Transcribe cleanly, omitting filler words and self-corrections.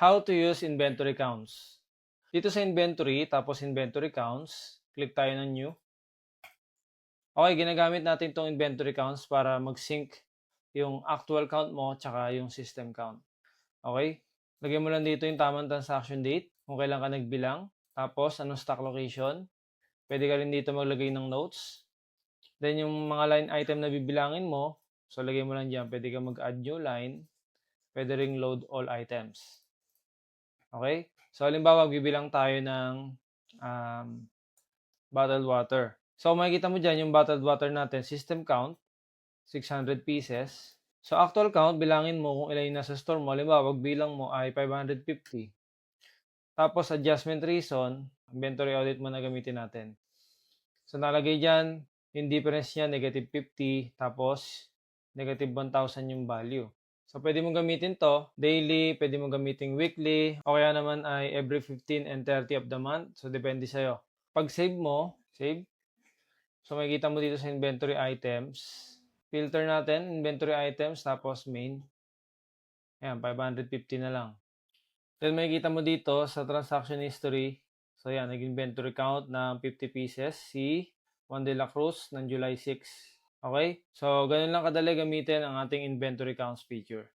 How to use inventory counts. Dito sa inventory, tapos inventory counts, click tayo ng new. Okay, ginagamit natin itong inventory counts para mag-sync yung actual count mo tsaka yung system count. Okay? Lagyan mo lang dito yung tamang transaction date, kung kailan ka nagbilang, tapos anong stock location. Pwede ka rin dito maglagay ng notes. Then yung mga line item na bibilangin mo, so lagay mo lang dyan, pwede ka mag-add new line, pwede ring load all items. Okay? So, halimbawa, bibilang tayo ng bottled water. So, makikita mo dyan yung bottled water natin, system count, 600 pieces. So, actual count, bilangin mo kung ilan yung nasa store mo. Halimbawa, bilang mo ay 550. Tapos, adjustment reason, inventory audit mo na gamitin natin. So, nalagay dyan, yung difference niya, negative 50, tapos, negative 1,000 yung value. So, pwede mong gamitin to daily, pwede mong gamitin weekly, o kaya naman ay every 15 and 30 of the month. So, depende sa'yo. Pag save mo, save. So, makikita mo dito sa inventory items. Filter natin, inventory items, tapos main. Ayan, 550 na lang. Then, makikita mo dito sa transaction history. So, yan, nag-inventory count ng 50 pieces. Si Juan de la Cruz ng July 6. Okay? So, ganun lang kadali gamitin ang ating inventory counts feature.